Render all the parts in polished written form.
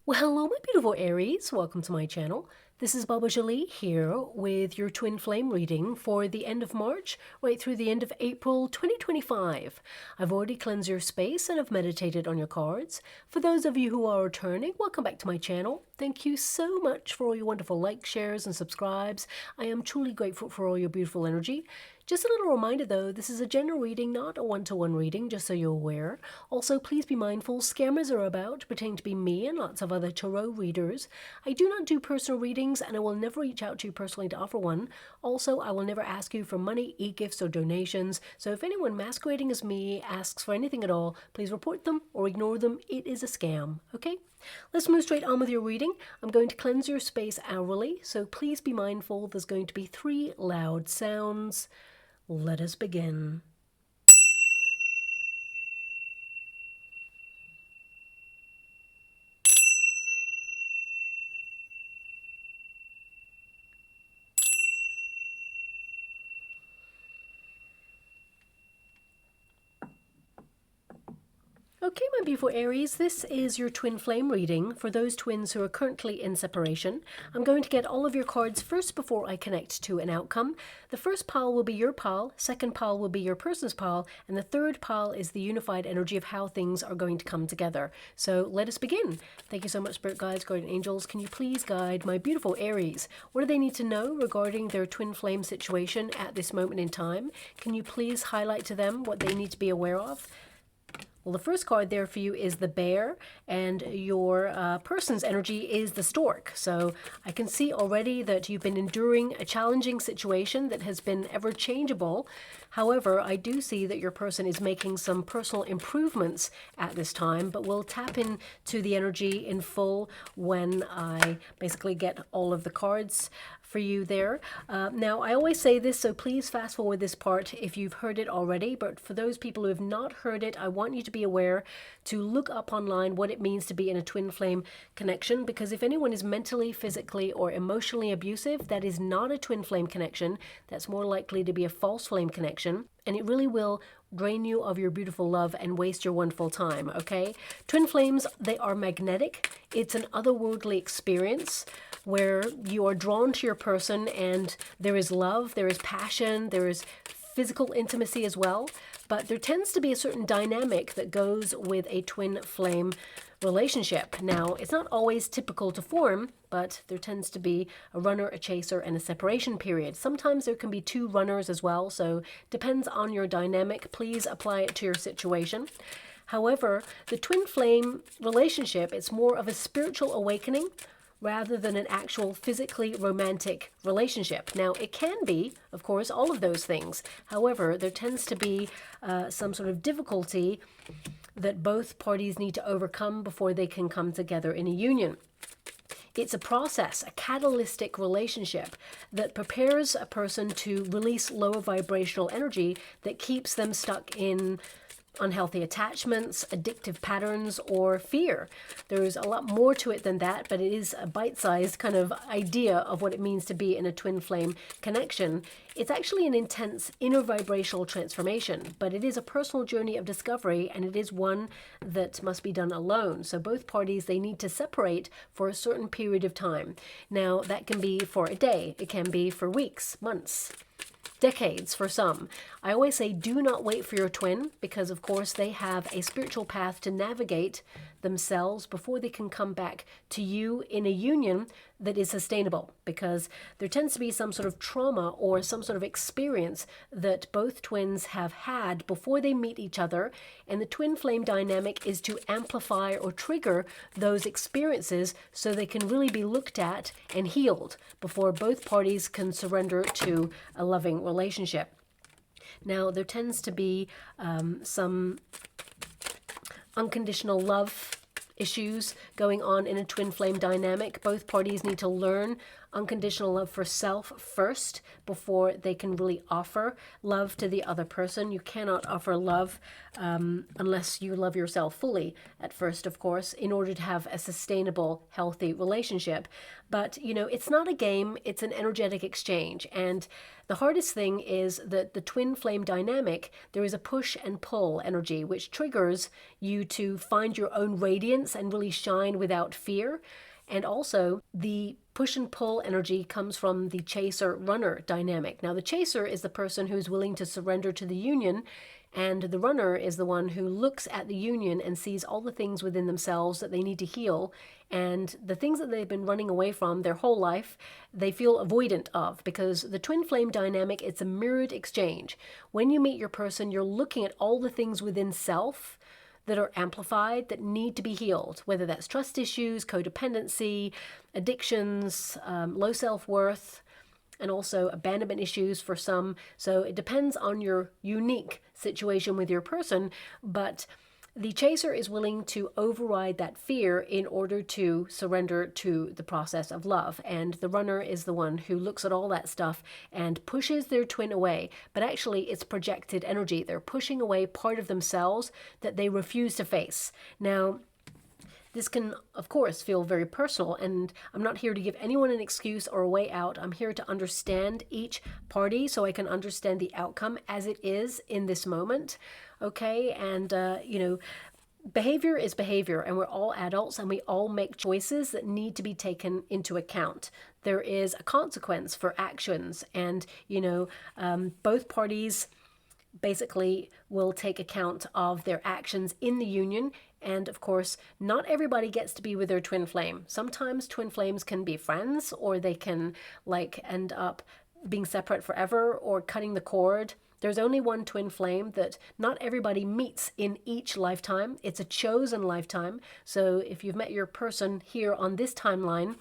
Well, hello, my beautiful Aries. Welcome to my channel. This is Baba Jolie here with your twin flame reading for the end of March right through the end of April 2025. I've already cleansed your space and have meditated on your cards. For those of you who are returning, welcome back to my channel. Thank you so much for all your wonderful likes, shares, and subscribes. I am truly grateful for all your beautiful energy. Just a little reminder though, this is a general reading, not a one-to-one reading, just so you're aware. Also, please be mindful, scammers are about, pretending to be me and lots of other tarot readers. I do not do personal readings and I will never reach out to you personally to offer one. Also, I will never ask you for money, e-gifts, or donations. So if anyone masquerading as me asks for anything at all, please report them or ignore them. It is a scam, okay? Let's move straight on with your reading. I'm going to cleanse your space hourly, so please be mindful. There's going to be 3 loud sounds. Let us begin. Okay, my beautiful Aries, this is your twin flame reading for those twins who are currently in separation. I'm going to get all of your cards first before I connect to an outcome. The first pile will be your pile, second pile will be your person's pile, and the third pile is the unified energy of how things are going to come together. So let us begin. Thank you so much, Spirit Guides, Guardian Angels. Can you please guide my beautiful Aries? What do they need to know regarding their twin flame situation at this moment in time? Can you please highlight to them what they need to be aware of? Well, the first card there for you is the bear, and your person's energy is the stork. So I can see already that you've been enduring a challenging situation that has been ever changeable. However, I do see that your person is making some personal improvements at this time, but we'll tap into the energy in full when I basically get all of the cards for you there. Now, I always say this, so please fast forward this part if you've heard it already, but for those people who have not heard it, I want you to be aware to look up online what it means to be in a twin flame connection, because if anyone is mentally, physically, or emotionally abusive, that is not a twin flame connection. That's more likely to be a false flame connection, and it really will drain you of your beautiful love and waste your wonderful time, okay? Twin flames, they are magnetic. It's an otherworldly experience where you are drawn to your person and there is love, there is passion, there is physical intimacy as well, but there tends to be a certain dynamic that goes with a twin flame relationship. Now, it's not always typical to form, but there tends to be a runner, a chaser, and a separation period. Sometimes there can be 2 runners as well, so depends on your dynamic. Please apply it to your situation. However, the twin flame relationship, it's more of a spiritual awakening rather than an actual physically romantic relationship. Now, it can be, of course, all of those things. However, there tends to be some sort of difficulty that both parties need to overcome before they can come together in a union. It's a process, a catalytic relationship that prepares a person to release lower vibrational energy that keeps them stuck in unhealthy attachments, addictive patterns, or fear. There's a lot more to it than that, but it is a bite-sized kind of idea of what it means to be in a twin flame connection. It's actually an intense inner vibrational transformation, but it is a personal journey of discovery, and it is one that must be done alone. So both parties, they need to separate for a certain period of time. Now, that can be for a day, it can be for weeks, months, decades for some. I always say do not wait for your twin, because of course they have a spiritual path to navigate themselves before they can come back to you in a union that is sustainable, because there tends to be some sort of trauma or some sort of experience that both twins have had before they meet each other, and the twin flame dynamic is to amplify or trigger those experiences so they can really be looked at and healed before both parties can surrender to a loving relationship. Now, there tends to be some unconditional love issues going on in a twin flame dynamic. Both parties need to learn unconditional love for self first before they can really offer love to the other person. You cannot offer love unless you love yourself fully at first, of course, in order to have a sustainable, healthy relationship. But, you know, it's not a game, it's an energetic exchange. And the hardest thing is that the twin flame dynamic, there is a push and pull energy, which triggers you to find your own radiance and really shine without fear. And also, the push and pull energy comes from the chaser-runner dynamic. Now, the chaser is the person who's willing to surrender to the union, and the runner is the one who looks at the union and sees all the things within themselves that they need to heal, and the things that they've been running away from their whole life, they feel avoidant of, because the twin flame dynamic, it's a mirrored exchange. When you meet your person, you're looking at all the things within self that are amplified, that need to be healed, whether that's trust issues, codependency, addictions, low self-worth, and also abandonment issues for some. So it depends on your unique situation with your person, but the chaser is willing to override that fear in order to surrender to the process of love. And the runner is the one who looks at all that stuff and pushes their twin away. But actually, it's projected energy. They're pushing away part of themselves that they refuse to face. Now, this can, of course, feel very personal, and I'm not here to give anyone an excuse or a way out. I'm here to understand each party so I can understand the outcome as it is in this moment, okay? And, you know, behavior is behavior, and we're all adults, and we all make choices that need to be taken into account. There is a consequence for actions, and, you know, both parties basically will take account of their actions in the union. And of course, not everybody gets to be with their twin flame. Sometimes twin flames can be friends, or they can like end up being separate forever or cutting the cord. There's only one twin flame that not everybody meets in each lifetime. It's a chosen lifetime. So if you've met your person here on this timeline,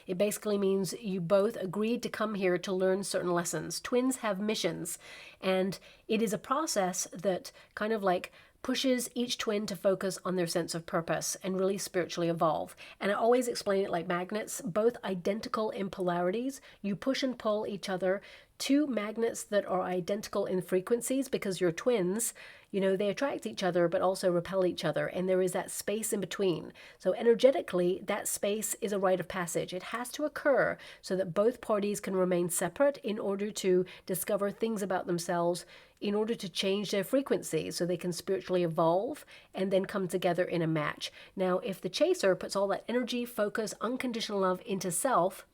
it basically means you both agreed to come here to learn certain lessons. Twins have missions, and it is a process that kind of like pushes each twin to focus on their sense of purpose and really spiritually evolve. And I always explain it like magnets, both identical in polarities. You push and pull each other, two magnets that are identical in frequencies, because you're twins, you know, they attract each other but also repel each other, and there is that space in between. So energetically, that space is a rite of passage. It has to occur so that both parties can remain separate in order to discover things about themselves, in order to change their frequency so they can spiritually evolve and then come together in a match. Now, if the chaser puts all that energy, focus, unconditional love into self,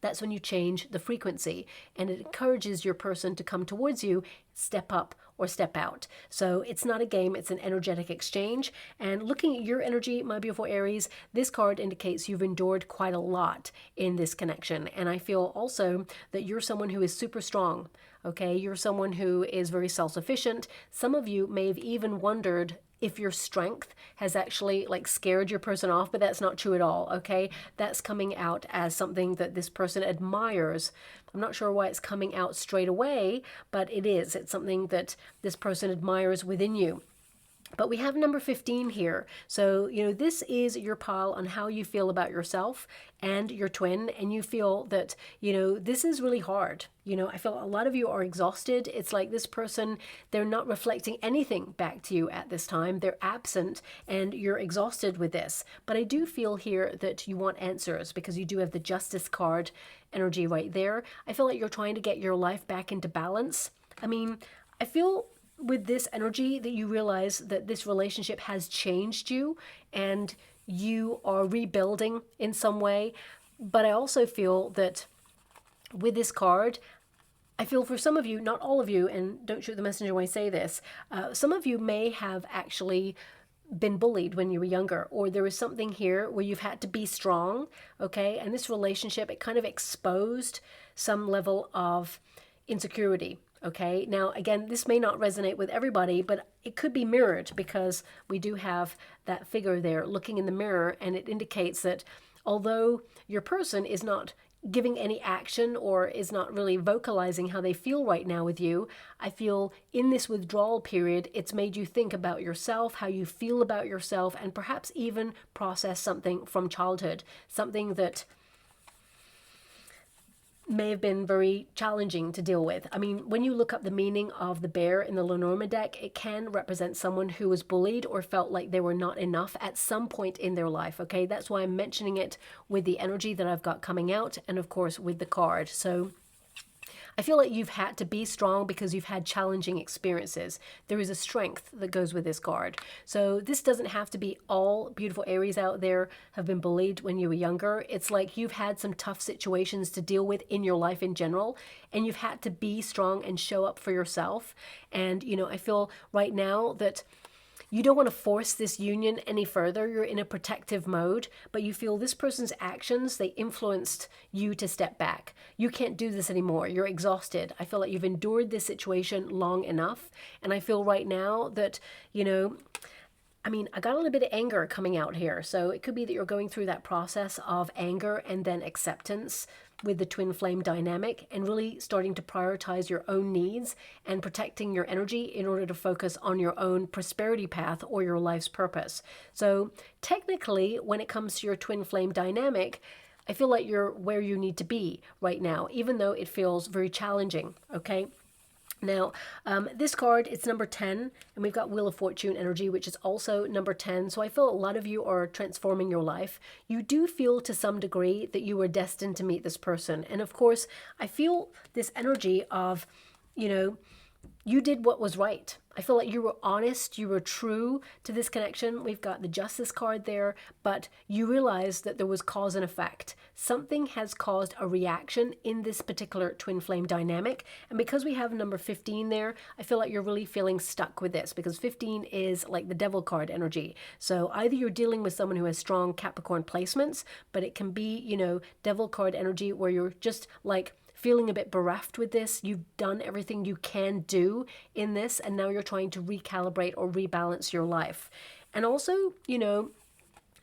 that's when you change the frequency, and it encourages your person to come towards you, step up or step out. So it's not a game, it's an energetic exchange. And looking at your energy, my beautiful Aries, this card indicates you've endured quite a lot in this connection. And I feel also that you're someone who is super strong. Okay, you're someone who is very self-sufficient. Some of you may have even wondered if your strength has actually like scared your person off, but that's not true at all, okay? That's coming out as something that this person admires. I'm not sure why it's coming out straight away, but it is. It's something that this person admires within you. But we have number 15 here. So, you know, this is your pile on how you feel about yourself and your twin. And you feel that, you know, this is really hard. You know, I feel a lot of you are exhausted. It's like this person, they're not reflecting anything back to you at this time. They're absent and you're exhausted with this. But I do feel here that you want answers, because you do have the Justice card energy right there. I feel like you're trying to get your life back into balance. I mean, I feel with this energy that you realize that this relationship has changed you and you are rebuilding in some way. But I also feel that with this card, I feel for some of you, not all of you, and don't shoot the messenger when I say this, some of you may have actually been bullied when you were younger, or there is something here where you've had to be strong, okay? And this relationship, it kind of exposed some level of insecurity. Okay, now again, this may not resonate with everybody, but it could be mirrored, because we do have that figure there looking in the mirror, and it indicates that although your person is not giving any action or is not really vocalizing how they feel right now with you, I feel in this withdrawal period, it's made you think about yourself, how you feel about yourself, and perhaps even process something from childhood, something that may have been very challenging to deal with. I mean, when you look up the meaning of the bear in the Lenormand deck, it can represent someone who was bullied or felt like they were not enough at some point in their life, okay? That's why I'm mentioning it with the energy that I've got coming out and, of course, with the card. So I feel like you've had to be strong because you've had challenging experiences. There is a strength that goes with this card. So this doesn't have to be all beautiful Aries out there have been bullied when you were younger. It's like you've had some tough situations to deal with in your life in general, and you've had to be strong and show up for yourself. And, you know, I feel right now that you don't want to force this union any further. You're in a protective mode, but you feel this person's actions, they influenced you to step back. You can't do this anymore. You're exhausted. I feel like you've endured this situation long enough. And I feel right now that, you know, I mean, I got a little bit of anger coming out here. So it could be that you're going through that process of anger and then acceptance with the twin flame dynamic, and really starting to prioritize your own needs and protecting your energy in order to focus on your own prosperity path or your life's purpose. So technically, when it comes to your twin flame dynamic, I feel like you're where you need to be right now, even though it feels very challenging, okay? Now, this card, it's number 10, and we've got Wheel of Fortune energy, which is also number 10. So I feel a lot of you are transforming your life. You do feel to some degree that you were destined to meet this person. And of course, I feel this energy of, you know, you did what was right. I feel like you were honest, you were true to this connection. We've got the Justice card there, but you realized that there was cause and effect. Something has caused a reaction in this particular twin flame dynamic. And because we have number 15 there, I feel like you're really feeling stuck with this, because 15 is like the Devil card energy. So either you're dealing with someone who has strong Capricorn placements, but it can be, you know, Devil card energy where you're just like feeling a bit bereft with this. You've done everything you can do in this, and now you're trying to recalibrate or rebalance your life. And also, you know,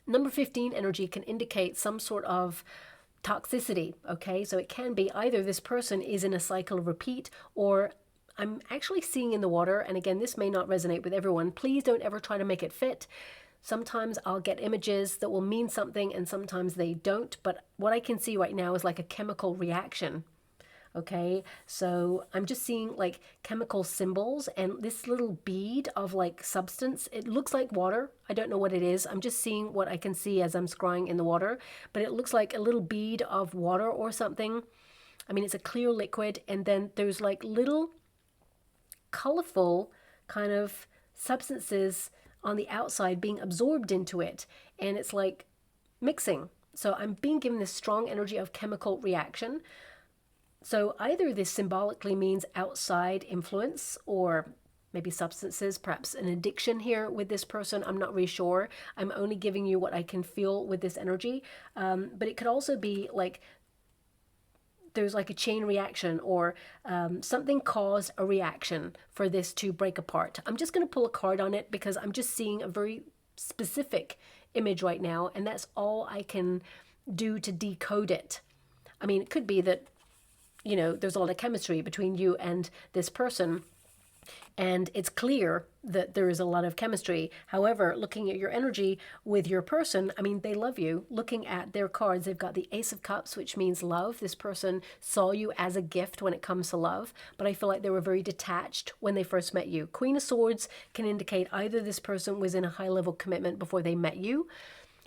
number 15 energy can indicate some sort of toxicity, okay? So it can be either this person is in a cycle of repeat, or I'm actually seeing in the water, and again, this may not resonate with everyone. Please don't ever try to make it fit. Sometimes I'll get images that will mean something and sometimes they don't, but what I can see right now is like a chemical reaction. Okay, so I'm just seeing like chemical symbols and this little bead of like substance. It looks like water. I don't know what it is. I'm just seeing what I can see as I'm scrying in the water, but it looks like a little bead of water or something. I mean, it's a clear liquid, and then there's like little colorful kind of substances on the outside being absorbed into it, and it's like mixing. So I'm being given this strong energy of chemical reaction. So either this symbolically means outside influence, or maybe substances, perhaps an addiction here with this person. I'm not really sure. I'm only giving you what I can feel with this energy. But it could also be like there's like a chain reaction, or something caused a reaction for this to break apart. I'm just going to pull a card on it because I'm just seeing a very specific image right now, and that's all I can do to decode it. I mean, it could be that, you know, there's a lot of chemistry between you and this person, and it's clear that there is a lot of chemistry. However, looking at your energy with your person, I mean, they love you. Looking at their cards, they've got the Ace of Cups, which means love. This person saw you as a gift when it comes to love, but I feel like they were very detached when they first met you. Queen of Swords can indicate either this person was in a high-level commitment before they met you,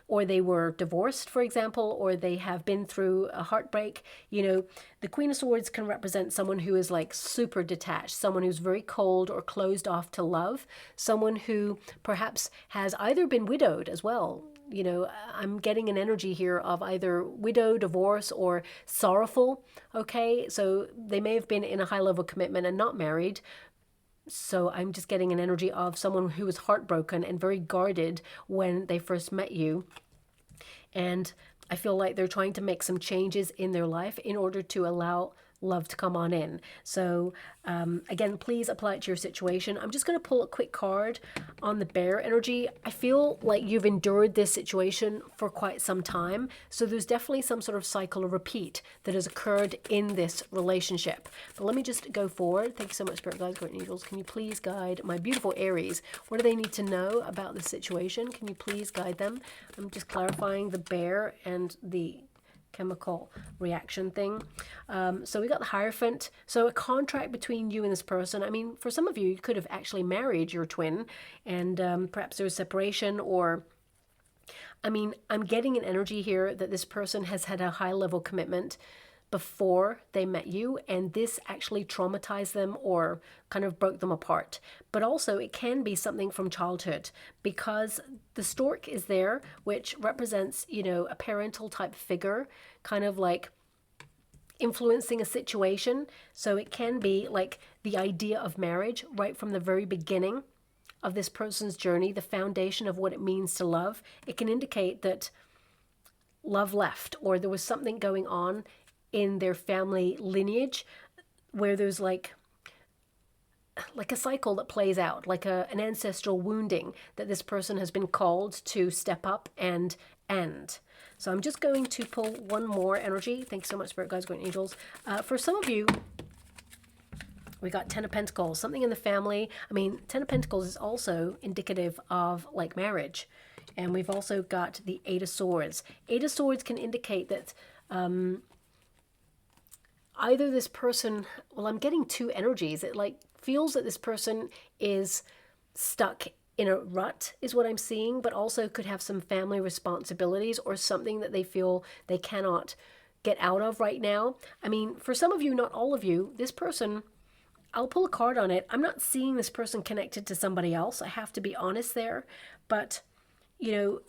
or they were divorced, for example, or they have been through a heartbreak. You know, the Queen of Swords can represent someone who is like super detached, someone who's very cold or closed off to love, someone who perhaps has either been widowed as well. You know, I'm getting an energy here of either widow, divorce, or sorrowful, okay? So they may have been in a high-level commitment and not married. So I'm just getting an energy of someone who was heartbroken and very guarded when they first met you. And I feel like they're trying to make some changes in their life in order to allow love to come on in. So again, please apply it to your situation. I'm just going to pull a quick card on the bear energy. I feel like you've endured this situation for quite some time. So there's definitely some sort of cycle of repeat that has occurred in this relationship. But let me just go forward. Thank you so much, Spirit Guides, Great Angels. Can you please guide my beautiful Aries? What do they need to know about this situation? Can you please guide them? I'm just clarifying the bear and the chemical reaction thing. So we got the Hierophant. So a contract between you and this person. I mean, for some of you, you could have actually married your twin, and perhaps there's separation, or I mean, I'm getting an energy here that this person has had a high level commitment before they met you, and this actually traumatized them or kind of broke them apart. But also it can be something from childhood, because the stork is there, which represents, you know, a parental type figure, kind of like influencing a situation. So it can be like the idea of marriage right from the very beginning of this person's journey, the foundation of what it means to love. It can indicate that love left, or there was something going on in their family lineage where there's like a cycle that plays out, like an ancestral wounding that this person has been called to step up and end. So I'm just going to pull one more energy. Thanks so much, Spirit Guides, Guardian Angels. For some of you, we got Ten of Pentacles, something in the family. I mean, Ten of Pentacles is also indicative of like marriage. And we've also got the Eight of Swords. Eight of Swords can indicate that either this person, well, I'm getting two energies. It like feels that this person is stuck in a rut is what I'm seeing, but also could have some family responsibilities or something that they feel they cannot get out of right now. I mean, for some of you, not all of you, this person, I'll pull a card on it. I'm not seeing this person connected to somebody else. I have to be honest there. But, you know,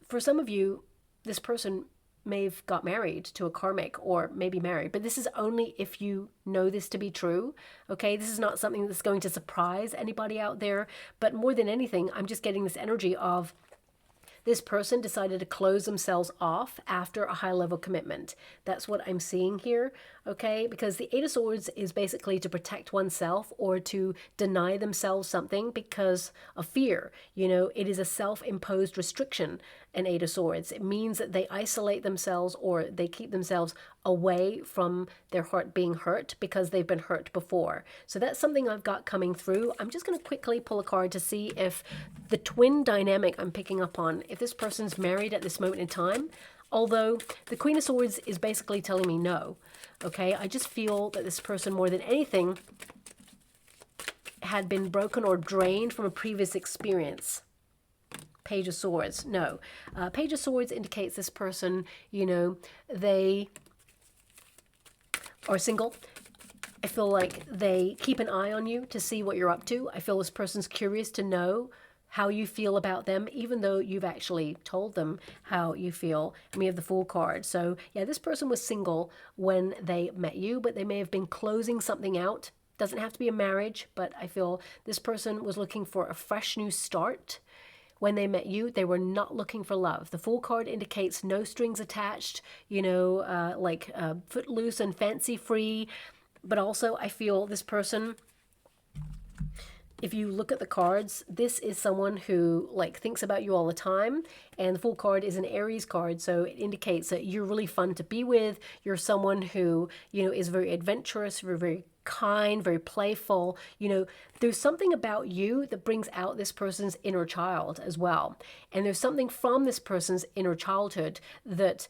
for some of you, this person may have got married to a karmic, or maybe married, but this is only if you know this to be true. Okay, this is not something that's going to surprise anybody out there, but more than anything, I'm just getting this energy of this person decided to close themselves off after a high level commitment. That's what I'm seeing here, okay? Because the Eight of Swords is basically to protect oneself or to deny themselves something because of fear. You know, it is a self-imposed restriction, an Eight of Swords. It means that they isolate themselves or they keep themselves away from their heart being hurt because they've been hurt before. So that's something I've got coming through. I'm just going to quickly pull a card to see if the twin dynamic I'm picking up on, if this person's married at this moment in time. Although the Queen of Swords is basically telling me no. Okay, I just feel that this person more than anything had been broken or drained from a previous experience. Page of Swords, no. Page of Swords indicates this person, you know, they are single. I feel like they keep an eye on you to see what you're up to. I feel this person's curious to know how you feel about them, even though you've actually told them how you feel. And we have the Fool card. So yeah, this person was single when they met you, but they may have been closing something out. Doesn't have to be a marriage, but I feel this person was looking for a fresh new start. When they met you, they were not looking for love. The Fool card indicates no strings attached, you know, like footloose and fancy free. But also I feel this person, if you look at the cards, this is someone who like thinks about you all the time. And the Fool card is an Aries card, so it indicates that you're really fun to be with. You're someone who, you know, is very adventurous, very kind, very playful. You know, there's something about you that brings out this person's inner child as well. And there's something from this person's inner childhood that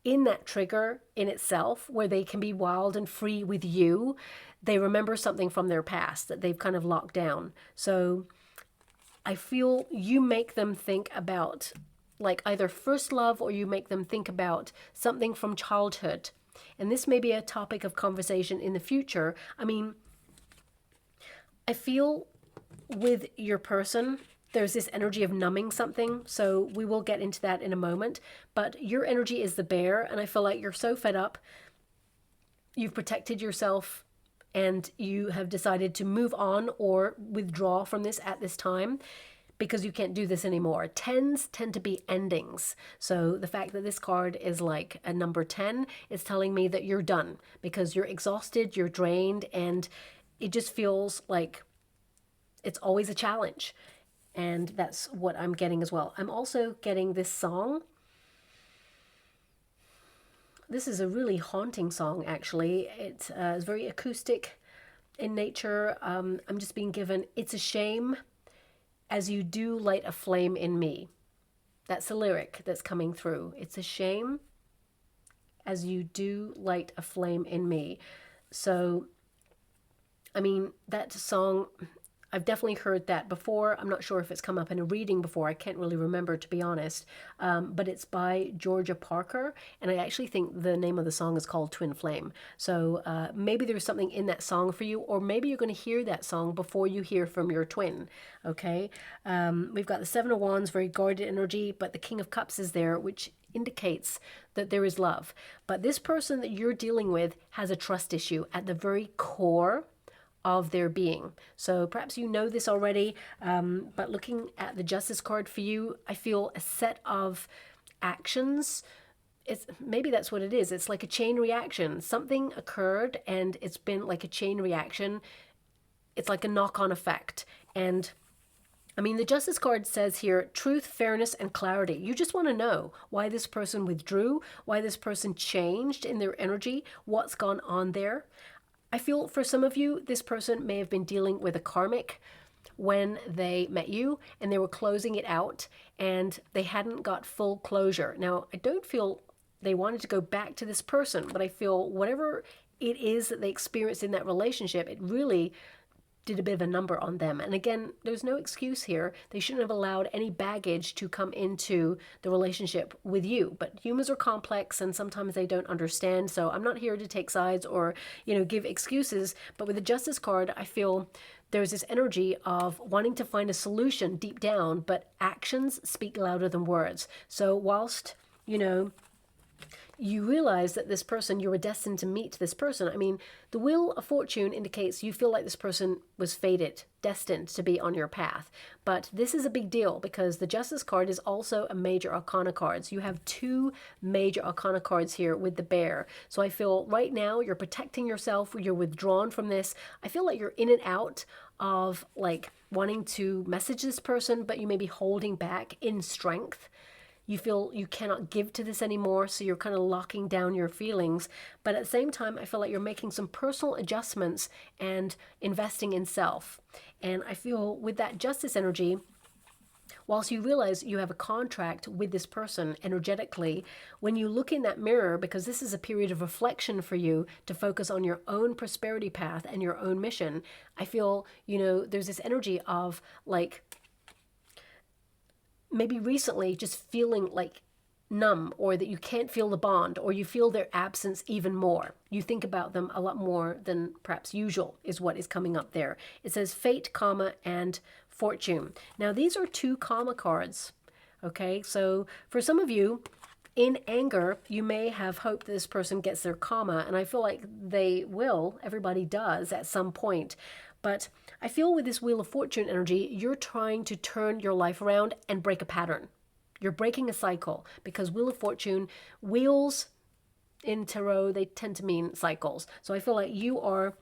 in that trigger in itself, where they can be wild and free with you, they remember something from their past that they've kind of locked down. So I feel you make them think about like either first love, or you make them think about something from childhood. And this may be a topic of conversation in the future. I mean, I feel with your person, there's this energy of numbing something. So we will get into that in a moment. But your energy is the Bear. And I feel like you're so fed up. You've protected yourself and you have decided to move on or withdraw from this at this time because you can't do this anymore. Tens tend to be endings. So the fact that this card is like a number 10 is telling me that you're done because you're exhausted, you're drained, and it just feels like it's always a challenge. And that's what I'm getting as well. I'm also getting this song. This is a really haunting song, actually. It is very acoustic in nature. I'm just being given, it's a shame as you do light a flame in me. That's the lyric that's coming through. It's a shame as you do light a flame in me. So, I mean, that song, I've definitely heard that before. I'm not sure if it's come up in a reading before. I can't really remember, to be honest. But it's by Georgia Parker, and I actually think the name of the song is called Twin Flame. So maybe there's something in that song for you, or maybe you're going to hear that song before you hear from your twin. Okay, we've got the Seven of Wands, very guarded energy, but the King of Cups is there, which indicates that there is love. But this person that you're dealing with has a trust issue at the very core of their being. So perhaps you know this already, but looking at the Justice card for you, I feel a set of actions. It's maybe that's what it is. It's like a chain reaction. Something occurred and it's been like a chain reaction. It's like a knock-on effect. And I mean, the Justice card says here, truth, fairness, and clarity. You just want to know why this person withdrew, why this person changed in their energy, what's gone on there. I feel for some of you, this person may have been dealing with a karmic when they met you and they were closing it out and they hadn't got full closure. Now, I don't feel they wanted to go back to this person, but I feel whatever it is that they experienced in that relationship, it really did a bit of a number on them. And again, there's no excuse here. They shouldn't have allowed any baggage to come into the relationship with you. But humans are complex and sometimes they don't understand. So I'm not here to take sides or, give excuses. But with the Justice card, I feel there's this energy of wanting to find a solution deep down, but actions speak louder than words. So whilst, you realize that this person, you were destined to meet this person. I mean, the Wheel of Fortune indicates you feel like this person was fated, destined to be on your path. But this is a big deal because the Justice card is also a major arcana card. So you have two major arcana cards here with the Bear. So I feel right now you're protecting yourself, you're withdrawn from this. I feel like you're in and out of like wanting to message this person, but you may be holding back in strength. You feel you cannot give to this anymore, so you're kind of locking down your feelings. But at the same time, I feel like you're making some personal adjustments and investing in self. And I feel with that Justice energy, whilst you realize you have a contract with this person energetically, when you look in that mirror, because this is a period of reflection for you to focus on your own prosperity path and your own mission, I feel, there's this energy of like, maybe recently just feeling like numb, or that you can't feel the bond, or you feel their absence even more. You think about them a lot more than perhaps usual is what is coming up there. It says fate, karma, and fortune. Now these are two karma cards. Okay, so for some of you, in anger, you may have hoped this person gets their karma, and I feel like they will. Everybody does at some point. But I feel with this Wheel of Fortune energy, you're trying to turn your life around and break a pattern. You're breaking a cycle because Wheel of Fortune, wheels in tarot, they tend to mean cycles. So I feel like you are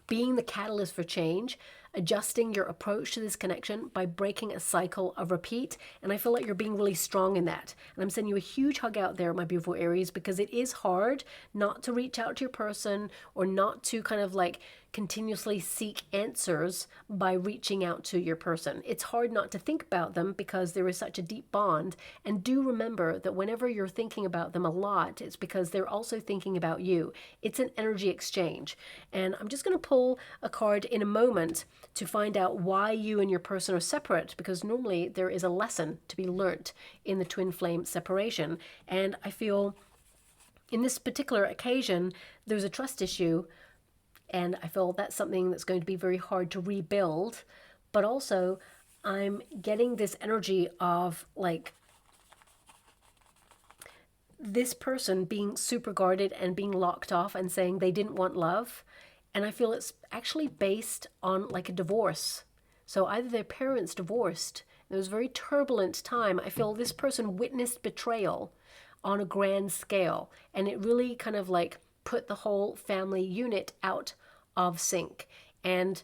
being the catalyst for change, adjusting your approach to this connection by breaking a cycle of repeat. And I feel like you're being really strong in that. And I'm sending you a huge hug out there, my beautiful Aries, because it is hard not to reach out to your person or not to kind of like continuously seek answers by reaching out to your person. It's hard not to think about them because there is such a deep bond. And do remember that whenever you're thinking about them a lot, it's because they're also thinking about you. It's an energy exchange. And I'm just going to pull a card in a moment to find out why you and your person are separate, because normally there is a lesson to be learnt in the twin flame separation. And I feel in this particular occasion, there's a trust issue. And I feel that's something that's going to be very hard to rebuild. But also, I'm getting this energy of like this person being super guarded and being locked off and saying they didn't want love. And I feel it's actually based on like a divorce. So either their parents divorced. It was a very turbulent time. I feel this person witnessed betrayal on a grand scale. And it really kind of like put the whole family unit out of sync. And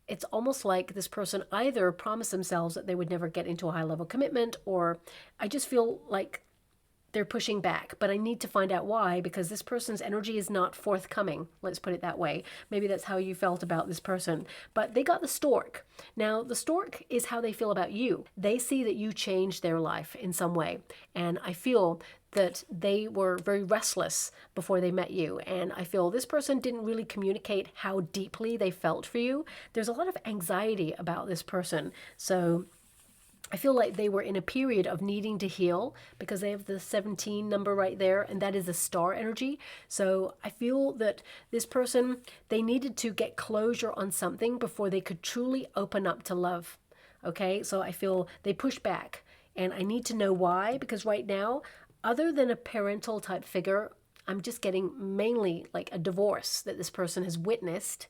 it's almost like this person either promised themselves that they would never get into a high level commitment, or I just feel like they're pushing back, but I need to find out why, because this person's energy is not forthcoming. Let's put it that way. Maybe that's how you felt about this person. But they got the stork. Now, the stork is how they feel about you. They see that you changed their life in some way. And I feel that they were very restless before they met you. And I feel this person didn't really communicate how deeply they felt for you. There's a lot of anxiety about this person. So I feel like they were in a period of needing to heal, because they have the 17 number right there, and that is a star energy. So I feel that this person, they needed to get closure on something before they could truly open up to love. Okay, so I feel they pushed back, and I need to know why, because right now, other than a parental type figure, I'm just getting mainly like a divorce that this person has witnessed,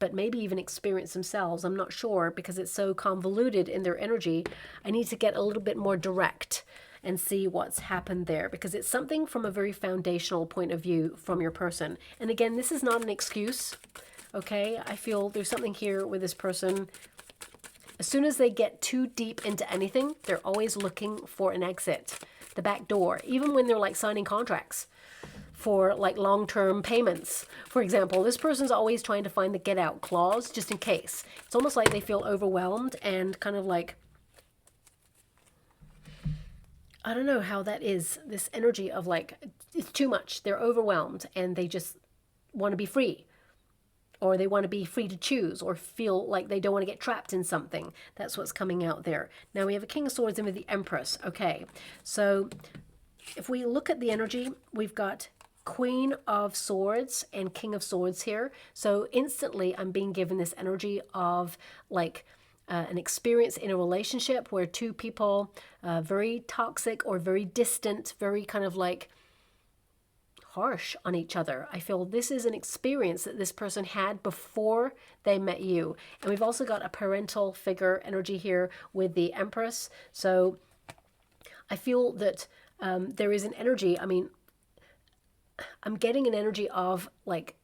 but maybe even experienced themselves. I'm not sure, because it's so convoluted in their energy. I need to get a little bit more direct and see what's happened there, because it's something from a very foundational point of view from your person. And again, this is not an excuse, okay? I feel there's something here with this person. As soon as they get too deep into anything, they're always looking for an exit, the back door, even when they're like signing contracts for like long-term payments. For example, this person's always trying to find the get out clause just in case. It's almost like they feel overwhelmed and kind of like, I don't know how that is, this energy of like, it's too much. They're overwhelmed and they just want to be free, or they want to be free to choose, or feel like they don't want to get trapped in something. That's what's coming out there. Now we have a King of Swords in with the Empress. Okay, so if we look at the energy, we've got Queen of Swords and King of Swords here. So instantly I'm being given this energy of like an experience in a relationship where two people, very toxic or very distant, very kind of like harsh on each other. I feel this is an experience that this person had before they met you. And we've also got a parental figure energy here with the Empress. So I feel that there is an energy, I mean, I'm getting an energy of like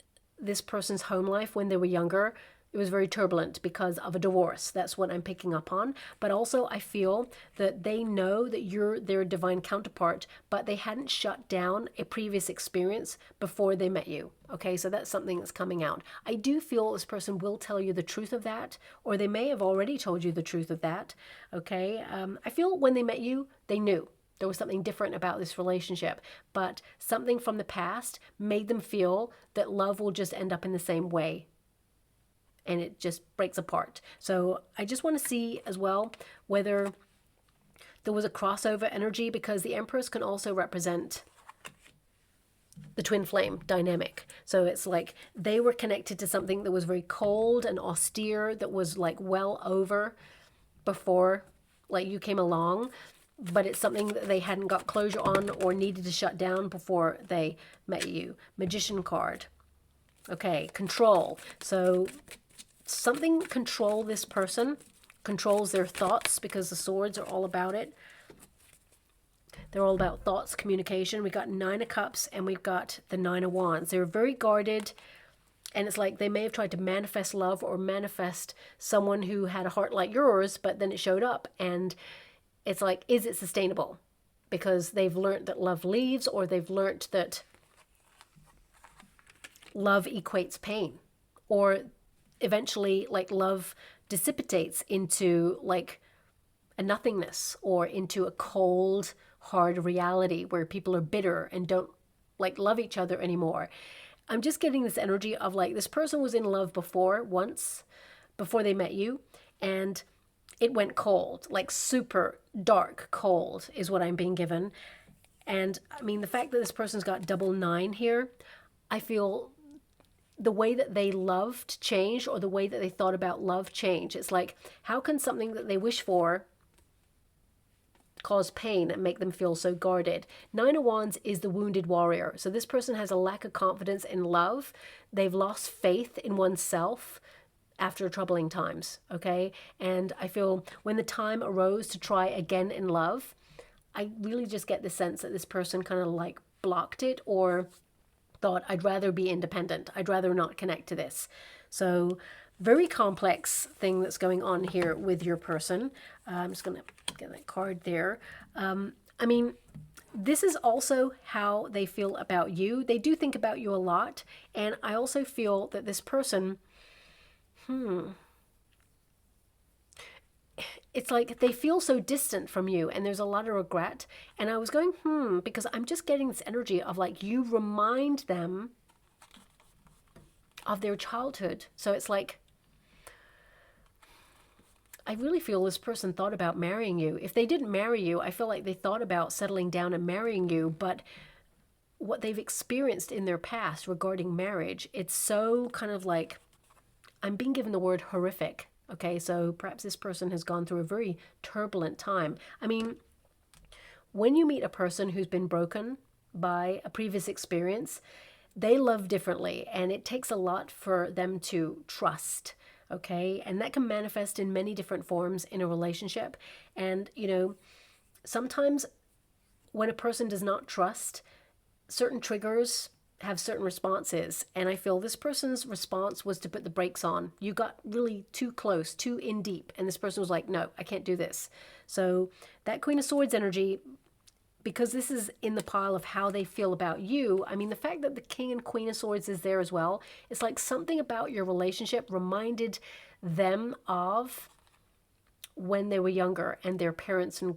this person's home life when they were younger. It was very turbulent because of a divorce. That's what I'm picking up on. But also I feel that they know that you're their divine counterpart, but they hadn't shut down a previous experience before they met you. Okay, so that's something that's coming out. I do feel this person will tell you the truth of that, or they may have already told you the truth of that. Okay, I feel when they met you, they knew there was something different about this relationship, but something from the past made them feel that love will just end up in the same way, and it just breaks apart. So I just want to see as well whether there was a crossover energy, because the Empress can also represent the twin flame dynamic. So it's like they were connected to something that was very cold and austere, that was like well over before like you came along, but it's something that they hadn't got closure on or needed to shut down before they met you. Magician card. Okay, control. So something control this person, controls their thoughts, because the swords are all about it. They're all about thoughts, communication. We got 9 of Cups and we've got the 9 of Wands. They're very guarded, and it's like they may have tried to manifest love or manifest someone who had a heart like yours, but then it showed up, and it's like, is it sustainable? Because they've learned that love leaves, or they've learned that love equates pain, or eventually like love dissipates into like a nothingness, or into a cold, hard reality where people are bitter and don't like love each other anymore. I'm just getting this energy of like this person was in love before, once, before they met you, and it went cold, like super dark cold is what I'm being given. And I mean, the fact that this person's got double 9 here, I feel the way that they loved changed, or the way that they thought about love changed. It's like, how can something that they wish for cause pain and make them feel so guarded? 9 of Wands is the wounded warrior. So this person has a lack of confidence in love. They've lost faith in oneself after troubling times, okay? And I feel when the time arose to try again in love, I really just get the sense that this person kind of like blocked it, or thought, I'd rather be independent. I'd rather not connect to this. So very complex thing that's going on here with your person. I'm just going to get that card there. I mean, this is also how they feel about you. They do think about you a lot. And I also feel that this person, it's like they feel so distant from you and there's a lot of regret. And I was going, because I'm just getting this energy of like you remind them of their childhood. So it's like, I really feel this person thought about marrying you. If they didn't marry you, I feel like they thought about settling down and marrying you, but what they've experienced in their past regarding marriage, it's so kind of like, I'm being given the word horrific. Okay, so perhaps this person has gone through a very turbulent time. I mean, when you meet a person who's been broken by a previous experience, they love differently, and it takes a lot for them to trust. Okay, and that can manifest in many different forms in a relationship. And, you know, sometimes when a person does not trust, certain triggers have certain responses. And I feel this person's response was to put the brakes on. You got really too close, too in deep. And this person was like, no, I can't do this. So that Queen of Swords energy, because this is in the pile of how they feel about you, I mean, the fact that the King and Queen of Swords is there as well, it's like something about your relationship reminded them of when they were younger and their parents and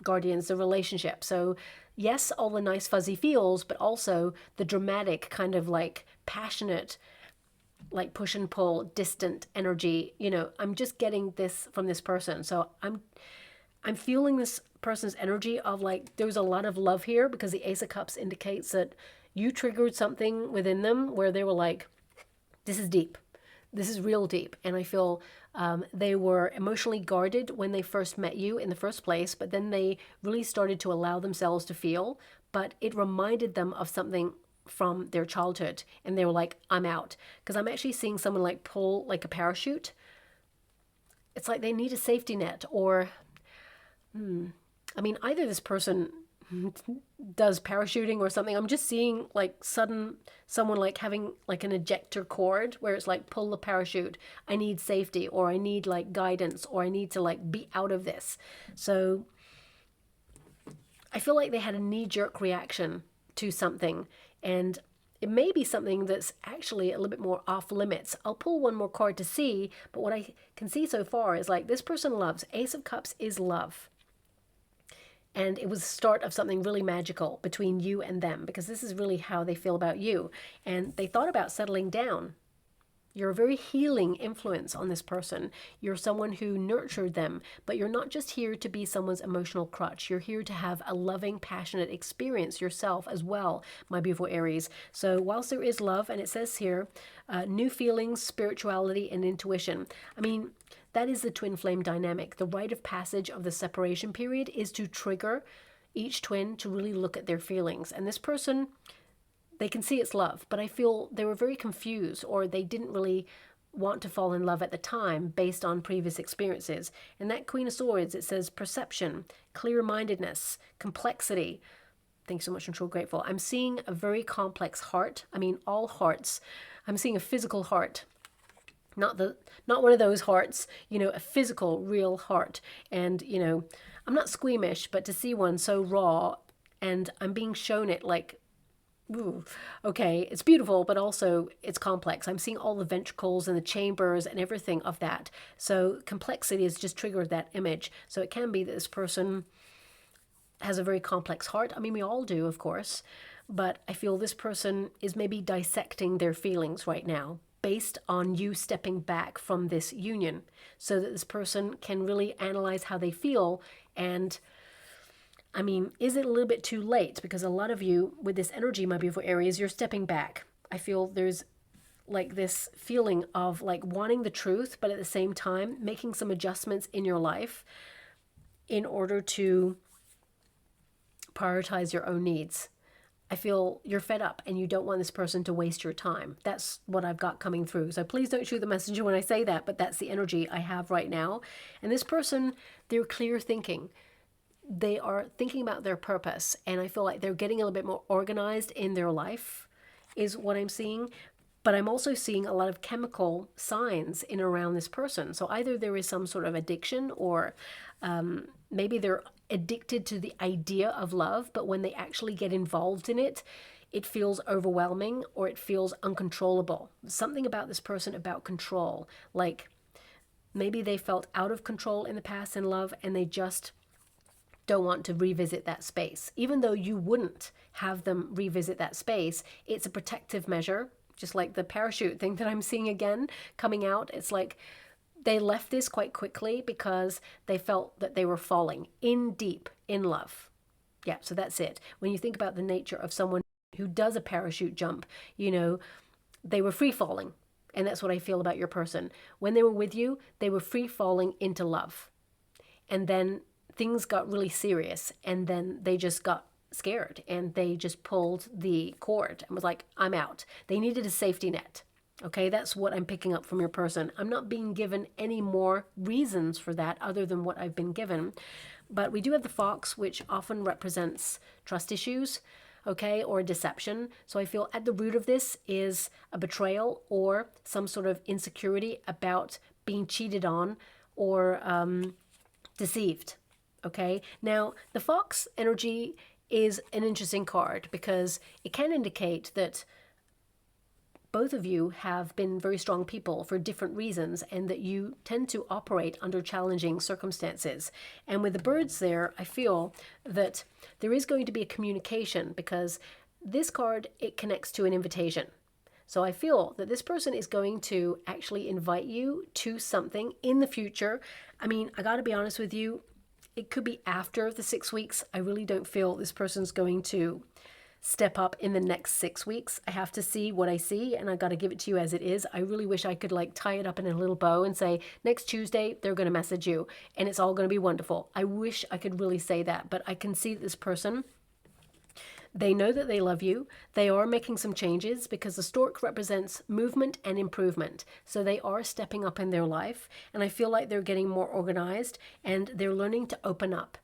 guardians, the relationship. So yes, all the nice fuzzy feels, but also the dramatic kind of like passionate, like push and pull, distant energy. You know, I'm just getting this from this person. So I'm feeling this person's energy of like there's a lot of love here, because the Ace of Cups indicates that you triggered something within them where they were like, this is deep. This is real deep. And I feel they were emotionally guarded when they first met you in the first place, but then they really started to allow themselves to feel. But it reminded them of something from their childhood. And they were like, I'm out. Because I'm actually seeing someone like pull like a parachute. It's like they need a safety net, or, I mean, either this person does parachuting or something. I'm just seeing like someone like having like an ejector cord where it's like pull the parachute. I need safety, or I need like guidance, or I need to like be out of this. So I feel like they had a knee-jerk reaction to something, and it may be something that's actually a little bit more off limits. I'll pull one more card to see, but what I can see so far is like this person loves. Ace of Cups is love. And it was the start of something really magical between you and them, because this is really how they feel about you. And they thought about settling down. You're a very healing influence on this person. You're someone who nurtured them, but you're not just here to be someone's emotional crutch. You're here to have a loving, passionate experience yourself as well, my beautiful Aries. So whilst there is love, and it says here, new feelings, spirituality, and intuition. I mean, that is the twin flame dynamic. The rite of passage of the separation period is to trigger each twin to really look at their feelings. And this person, they can see it's love, but I feel they were very confused, or they didn't really want to fall in love at the time based on previous experiences. And that Queen of Swords, it says perception, clear-mindedness, complexity. Thanks so much, I'm so grateful. I'm seeing a very complex heart. I mean, all hearts. I'm seeing a physical heart. Not one of those hearts, you know, a physical, real heart. And, you know, I'm not squeamish, but to see one so raw, and I'm being shown it like, ooh, okay, it's beautiful, but also it's complex. I'm seeing all the ventricles and the chambers and everything of that. So complexity has just triggered that image. So it can be that this person has a very complex heart. I mean, we all do, of course, but I feel this person is maybe dissecting their feelings right now, based on you stepping back from this union, so that this person can really analyze how they feel. And I mean, is it a little bit too late? Because a lot of you with this energy, my beautiful Aries, you're stepping back. I feel there's like this feeling of like wanting the truth, but at the same time making some adjustments in your life in order to prioritize your own needs. I feel you're fed up and you don't want this person to waste your time. That's what I've got coming through. So please don't shoot the messenger when I say that, but that's the energy I have right now. And this person, they're clear thinking. They are thinking about their purpose, and I feel like they're getting a little bit more organized in their life is what I'm seeing. But I'm also seeing a lot of chemical signs in and around this person. So either there is some sort of addiction, or maybe they're addicted to the idea of love, but when they actually get involved in it, it feels overwhelming or it feels uncontrollable. Something about this person about control, like maybe they felt out of control in the past in love and they just don't want to revisit that space. Even though you wouldn't have them revisit that space, it's a protective measure, just like the parachute thing that I'm seeing again coming out. It's like they left this quite quickly because they felt that they were falling in deep in love. Yeah, so that's it. When you think about the nature of someone who does a parachute jump, you know, they were free falling. And that's what I feel about your person. When they were with you, they were free falling into love. And then things got really serious, and then they just got scared and they just pulled the cord and was like, I'm out. They needed a safety net. Okay, that's what I'm picking up from your person. I'm not being given any more reasons for that other than what I've been given. But we do have the fox, which often represents trust issues, okay, or deception. So I feel at the root of this is a betrayal or some sort of insecurity about being cheated on or deceived. Okay, now the fox energy is an interesting card because it can indicate that both of you have been very strong people for different reasons and that you tend to operate under challenging circumstances. And with the birds there, I feel that there is going to be a communication because this card, it connects to an invitation. So I feel that this person is going to actually invite you to something in the future. I mean, I got to be honest with you, it could be after the 6 weeks. I really don't feel this person's going to step up in the next 6 weeks. I have to see what I see, and I got to give it to you as it is. I really wish I could like tie it up in a little bow and say, next Tuesday, they're going to message you and it's all going to be wonderful. I wish I could really say that, but I can see that this person, they know that they love you. They are making some changes because the stork represents movement and improvement. So they are stepping up in their life. And I feel like they're getting more organized and they're learning to open up.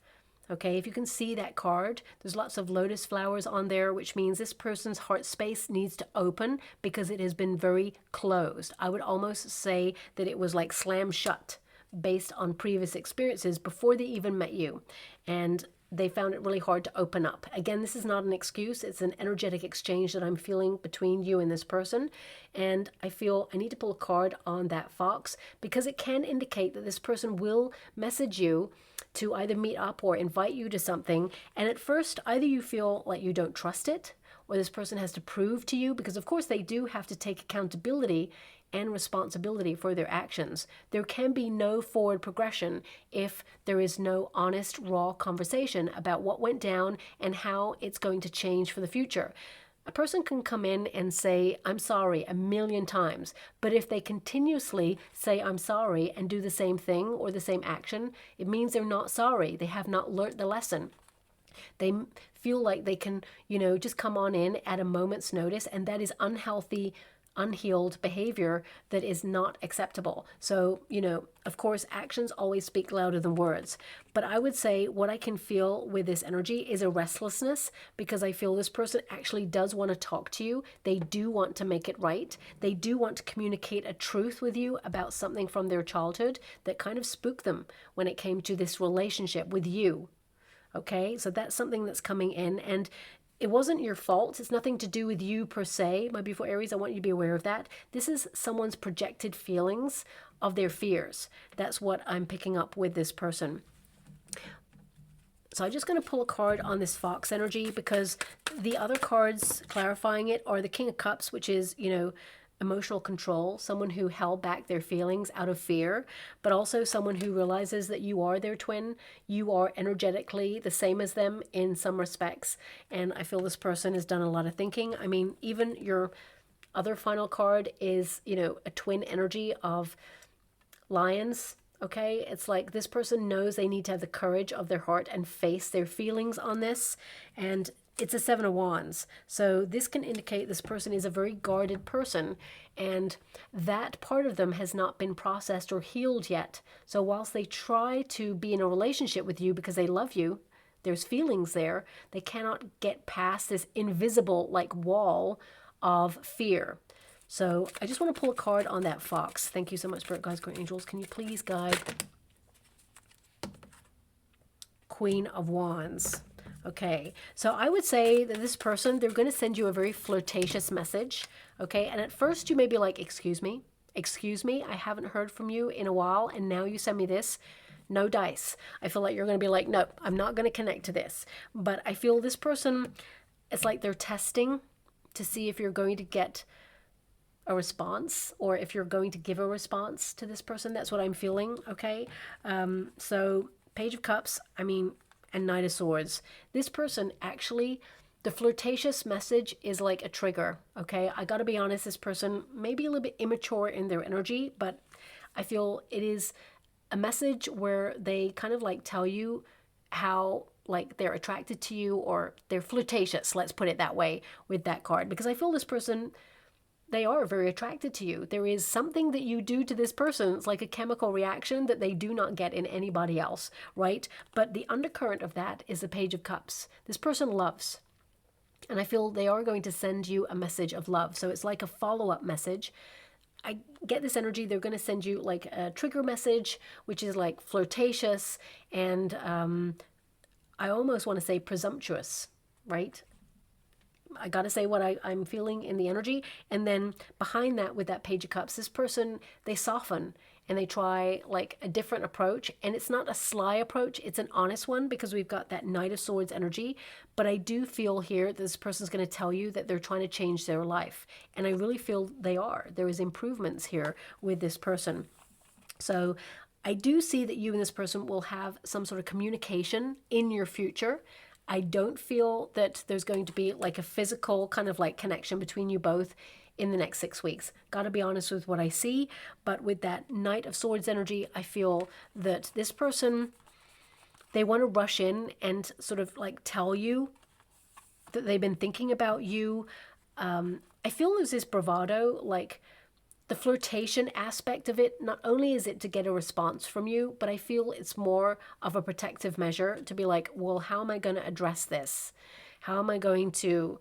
Okay, if you can see that card, there's lots of lotus flowers on there, which means this person's heart space needs to open because it has been very closed. I would almost say that it was like slam shut based on previous experiences before they even met you. And they found it really hard to open up. Again, this is not an excuse. It's an energetic exchange that I'm feeling between you and this person. And I feel I need to pull a card on that fox because it can indicate that this person will message you to either meet up or invite you to something. And at first, either you feel like you don't trust it or this person has to prove to you, because of course they do have to take accountability and responsibility for their actions. There can be no forward progression if there is no honest, raw conversation about what went down and how it's going to change for the future. A person can come in and say, I'm sorry, a million times, but if they continuously say, I'm sorry, and do the same thing or the same action, it means they're not sorry. They have not learnt the lesson. They feel like they can, just come on in at a moment's notice, and that is unhealthy, unhealed behavior that is not acceptable. So, of course, actions always speak louder than words. But I would say what I can feel with this energy is a restlessness, because I feel this person actually does want to talk to you. They do want to make it right. They do want to communicate a truth with you about something from their childhood that kind of spooked them when it came to this relationship with you. Okay, so that's something that's coming in, and it wasn't your fault. It's nothing to do with you per se. My beautiful Aries, I want you to be aware of that. This is someone's projected feelings of their fears. That's what I'm picking up with this person. So I'm just going to pull a card on this fox energy, because the other cards clarifying it are the King of Cups, which is, emotional control, someone who held back their feelings out of fear, but also someone who realizes that you are their twin. You are energetically the same as them in some respects. And I feel this person has done a lot of thinking. I mean, even your other final card is, a twin energy of lions. Okay, it's like this person knows they need to have the courage of their heart and face their feelings on this. And it's a Seven of Wands. So this can indicate this person is a very guarded person, and that part of them has not been processed or healed yet. So whilst they try to be in a relationship with you because they love you, there's feelings there, they cannot get past this invisible wall of fear. So I just want to pull a card on that fox. Thank you so much, Spirit Guides, Great Angels. Can you please guide Queen of Wands. Okay, so I would say that this person, they're going to send you a very flirtatious message. Okay, and at first you may be like, excuse me, I haven't heard from you in a while, and now you send me this. No dice. I feel like you're going to be like, no, I'm not going to connect to this. But I feel this person, it's like they're testing to see if you're going to get a response or if you're going to give a response to this person. That's what I'm feeling. Okay, so Page of Cups, I mean, and Knight of Swords. This person actually, the flirtatious message is like a trigger. Okay, I gotta be honest, this person may be a little bit immature in their energy, but I feel it is a message where they kind of like tell you how like they're attracted to you, or they're flirtatious, let's put it that way with that card, because I feel this person, they are very attracted to you. There is something that you do to this person. It's like a chemical reaction that they do not get in anybody else, right? But the undercurrent of that is the Page of Cups. This person loves. And I feel they are going to send you a message of love. So it's like a follow-up message. I get this energy. They're going to send you like a trigger message, which is like flirtatious. And I almost want to say presumptuous, right? I got to say what I'm feeling in the energy. And then behind that, with that Page of Cups, this person, they soften and they try like a different approach. And it's not a sly approach. It's an honest one, because we've got that Knight of Swords energy. But I do feel here that this person's going to tell you that they're trying to change their life. And I really feel they are. There is improvements here with this person. So I do see that you and this person will have some sort of communication in your future. I don't feel that there's going to be like a physical kind of like connection between you both in the next 6 weeks. Got to be honest with what I see. But with that Knight of Swords energy, I feel that this person, they want to rush in and sort of like tell you that they've been thinking about you. I feel there's this bravado, like the flirtation aspect of it. Not only is it to get a response from you, but I feel it's more of a protective measure to be like, well, how am I going to address this? How am I going to,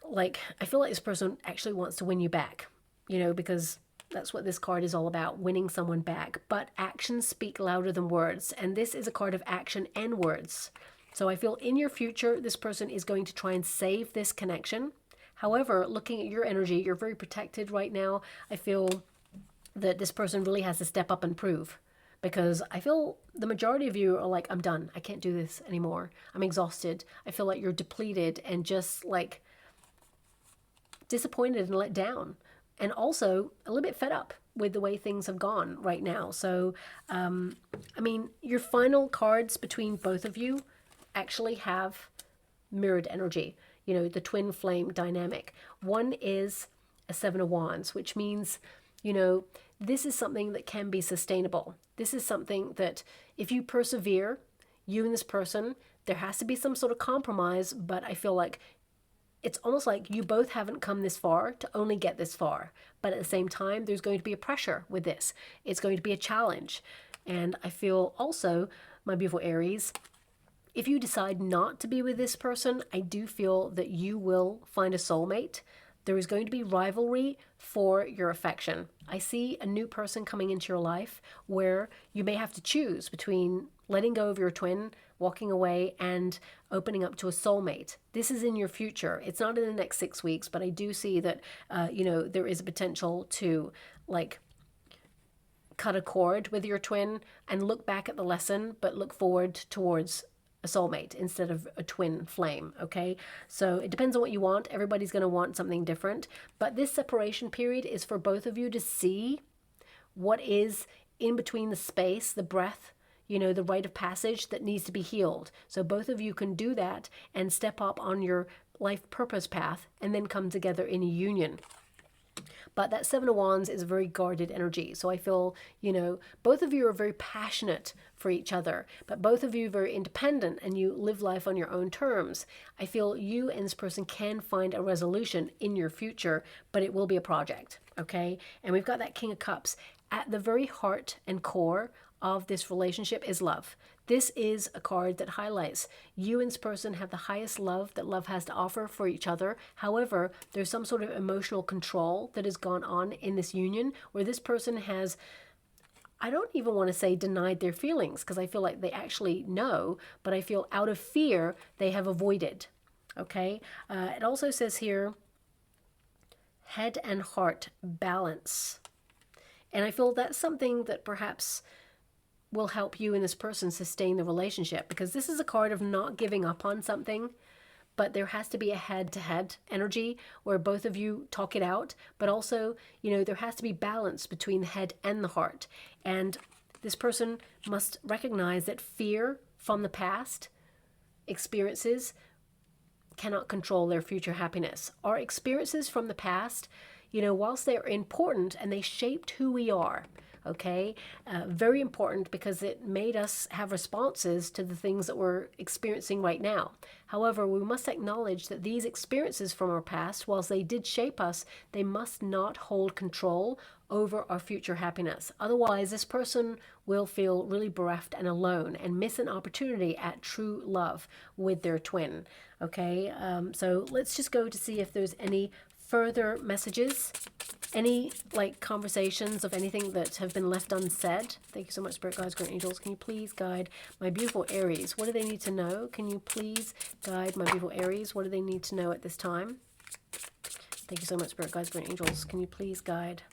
like, I feel like this person actually wants to win you back, you know, because that's what this card is all about, winning someone back. But actions speak louder than words. And this is a card of action and words. So I feel in your future, this person is going to try and save this connection. However, looking at your energy, you're very protected right now. I feel that this person really has to step up and prove, because I feel the majority of you are like, I'm done. I can't do this anymore. I'm exhausted. I feel like you're depleted and just like disappointed and let down, and also a little bit fed up with the way things have gone right now. So, I mean, your final cards between both of you actually have mirrored energy. You know, the twin flame dynamic. One is a Seven of Wands, which means, you know, this is something that can be sustainable. This is something that if you persevere, you and this person, there has to be some sort of compromise, but I feel like it's almost like you both haven't come this far to only get this far. But at the same time, there's going to be a pressure with this. It's going to be a challenge. And I feel also, my beautiful Aries, if you decide not to be with this person, I do feel that you will find a soulmate. There is going to be rivalry for your affection. I see a new person coming into your life where you may have to choose between letting go of your twin, walking away, and opening up to a soulmate. This is in your future. It's not in the next 6 weeks, but I do see that, you know, there is a potential to like cut a cord with your twin and look back at the lesson, but look forward towards a soulmate instead of a twin flame. Okay, so it depends on what you want. Everybody's going to want something different, but this separation period is for both of you to see what is in between the space, the breath, you know, the rite of passage that needs to be healed. So both of you can do that and step up on your life purpose path and then come together in a union. But that Seven of Wands is a very guarded energy. So I feel, you know, both of you are very passionate for each other, but both of you are very independent and you live life on your own terms. I feel you and this person can find a resolution in your future, but it will be a project, okay? And we've got that King of Cups. At the very heart and core of this relationship is love. This is a card that highlights you and this person have the highest love that love has to offer for each other. However, there's some sort of emotional control that has gone on in this union where this person has I don't even want to say denied their feelings, because I feel like they actually know, but I feel out of fear they have avoided. Okay. It also says here, head and heart balance. And I feel that's something that perhaps will help you and this person sustain the relationship, because this is a card of not giving up on something, but there has to be a head-to-head energy where both of you talk it out, but also, there has to be balance between the head and the heart. And this person must recognize that fear from the past experiences cannot control their future happiness. Our experiences from the past, whilst they're important and they shaped who we are, okay, very important, because it made us have responses to the things that we're experiencing right now. However, we must acknowledge that these experiences from our past, whilst they did shape us, they must not hold control over our future happiness. Otherwise, this person will feel really bereft and alone and miss an opportunity at true love with their twin. Okay, so let's just go to see if there's any further messages, any conversations of anything that have been left unsaid. Thank you so much, Spirit Guides, Great Angels. Can you please guide my beautiful Aries? What do they need to know? Can you please guide my beautiful Aries? What do they need to know at this time? Thank you so much, Spirit Guides, Great Angels. Can you please guide?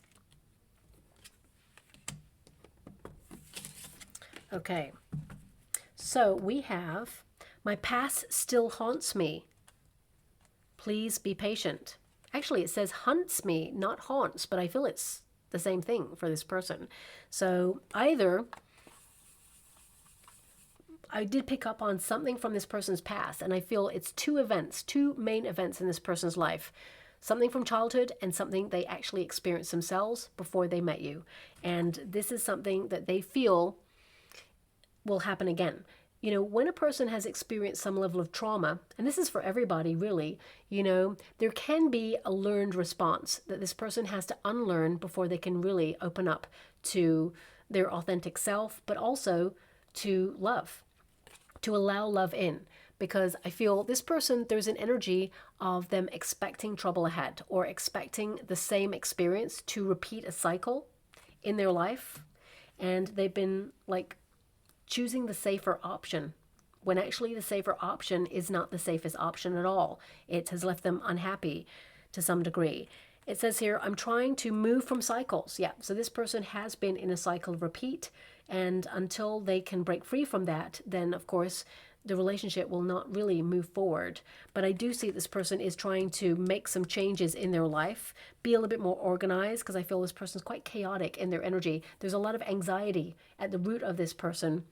Okay, so we have, my past still haunts me. Please be patient. Actually, it says hunts me, not haunts, but I feel it's the same thing for this person. So either I did pick up on something from this person's past, and I feel it's two main events in this person's life. Something from childhood and something they actually experienced themselves before they met you. And this is something that they feel will happen again. When a person has experienced some level of trauma, and this is for everybody really, there can be a learned response that this person has to unlearn before they can really open up to their authentic self, but also to love, to allow love in. Because I feel this person, there's an energy of them expecting trouble ahead, or expecting the same experience to repeat a cycle in their life. And they've been choosing the safer option, when actually the safer option is not the safest option at all. It has left them unhappy to some degree. It says here, I'm trying to move from cycles. Yeah, so this person has been in a cycle of repeat, and until they can break free from that, then of course the relationship will not really move forward. But I do see this person is trying to make some changes in their life, be a little bit more organized, because I feel this person is quite chaotic in their energy. There's a lot of anxiety at the root of this person.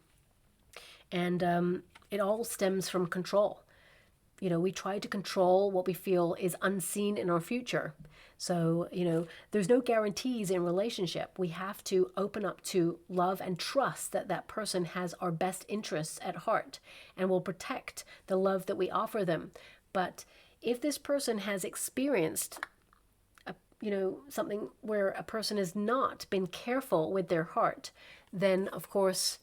And it all stems from control. We try to control what we feel is unseen in our future. So, there's no guarantees in relationship. We have to open up to love and trust that that person has our best interests at heart and will protect the love that we offer them. But if this person has experienced something where a person has not been careful with their heart, then of course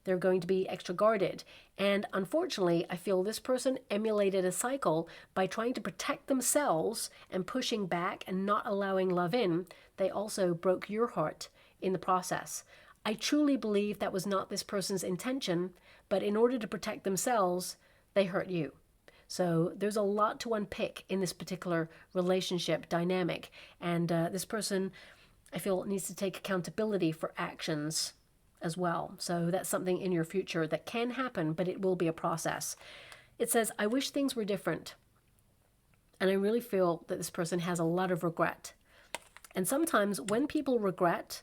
they're going to be extra guarded. And unfortunately, I feel this person emulated a cycle by trying to protect themselves and pushing back and not allowing love in. They also broke your heart in the process. I truly believe that was not this person's intention, but in order to protect themselves, they hurt you. So there's a lot to unpick in this particular relationship dynamic. And this person, I feel, needs to take accountability for actions as well. So that's something in your future that can happen, but it will be a process. It says, I wish things were different. And I really feel that this person has a lot of regret. And sometimes when people regret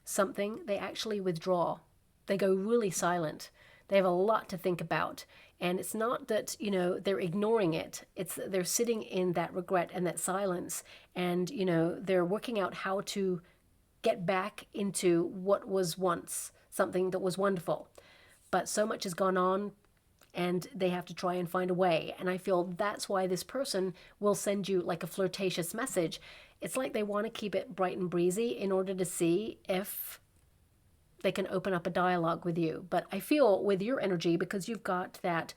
something, they actually withdraw. They go really silent. They have a lot to think about. And it's not that, they're ignoring it. It's that they're sitting in that regret and that silence. And, they're working out how to get back into what was once something that was wonderful. But so much has gone on, and they have to try and find a way. And I feel that's why this person will send you like a flirtatious message. It's like they want to keep it bright and breezy in order to see if they can open up a dialogue with you. But I feel with your energy, because you've got that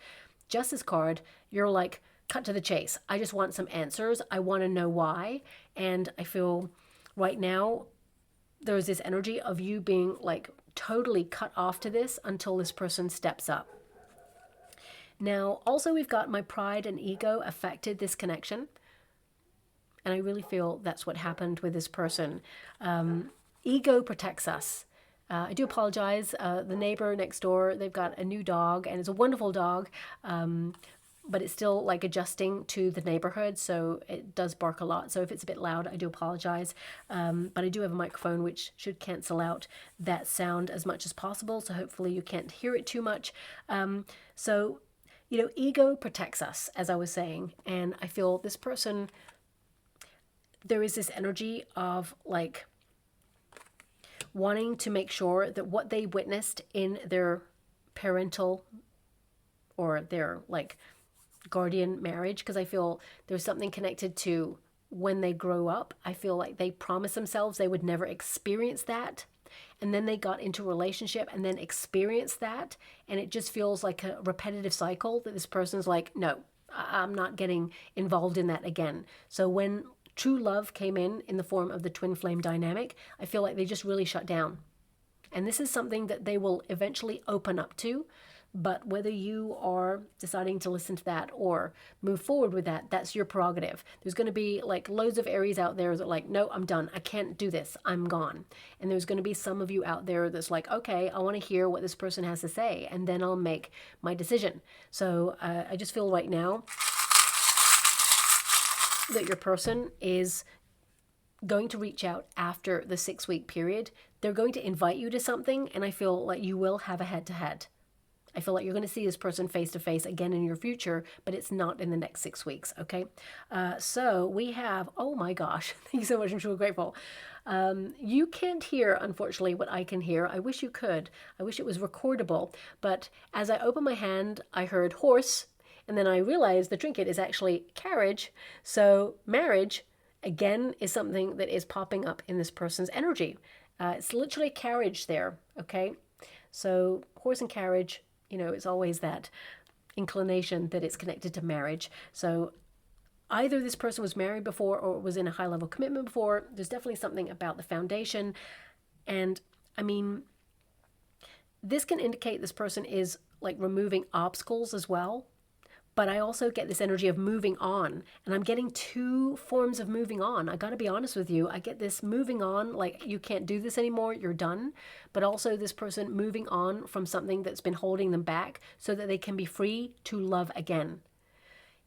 Justice card, you're like, cut to the chase. I just want some answers. I want to know why. And I feel right now, there's this energy of you being like totally cut off to this until this person steps up. Now, also we've got my pride and ego affected this connection. And I really feel that's what happened with this person. Ego protects us. I do apologize. The neighbor next door, they've got a new dog, and it's a wonderful dog, but it's still like adjusting to the neighborhood, so it does bark a lot. So if it's a bit loud, I do apologize. But I do have a microphone which should cancel out that sound as much as possible, so hopefully you can't hear it too much. So, you know, ego protects us, as I was saying, and I feel this person, there is this energy of like wanting to make sure that what they witnessed in their parental or their like guardian marriage, because I feel there's something connected to when they grow up. I feel like they promised themselves they would never experience that, and then they got into a relationship and then experienced that, and it just feels like a repetitive cycle that this person's like, no, I'm not getting involved in that again. So when true love came in the form of the twin flame dynamic, I feel like they just really shut down. And this is something that they will eventually open up to. But whether you are deciding to listen to that or move forward with that, that's your prerogative. There's going to be like loads of Aries out there that are like, no, I'm done. I can't do this. I'm gone. And there's going to be some of you out there that's like, okay, I want to hear what this person has to say, and then I'll make my decision. So I just feel right now that your person is going to reach out after the 6-week period. They're going to invite you to something, and I feel like you will have a head-to-head. I feel like you're going to see this person face-to-face again in your future, but it's not in the next 6 weeks, okay? So we have, oh my gosh, thank you so much, I'm so grateful. You can't hear, unfortunately, what I can hear. I wish you could. I wish it was recordable, but as I opened my hand, I heard horse, and then I realized the trinket is actually carriage. So marriage, again, is something that is popping up in this person's energy. It's literally carriage there, okay? So horse and carriage, you know, it's always that inclination that it's connected to marriage. So either this person was married before or was in a high-level commitment before. There's definitely something about the foundation. And, I mean, this can indicate this person is, like, removing obstacles as well. But I also get this energy of moving on, and I'm getting two forms of moving on. I got to be honest with you. I get this moving on, like you can't do this anymore, you're done. But also this person moving on from something that's been holding them back so that they can be free to love again.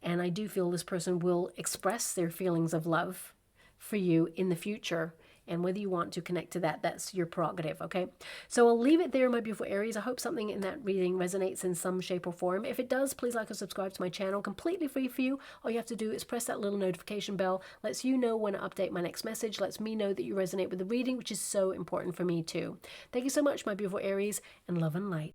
And I do feel this person will express their feelings of love for you in the future. And whether you want to connect to that, that's your prerogative, okay? So I'll leave it there, my beautiful Aries. I hope something in that reading resonates in some shape or form. If it does, please like and subscribe to my channel. Completely free for you. All you have to do is press that little notification bell. Lets you know when I update my next message. Lets me know that you resonate with the reading, which is so important for me too. Thank you so much, my beautiful Aries, and love and light.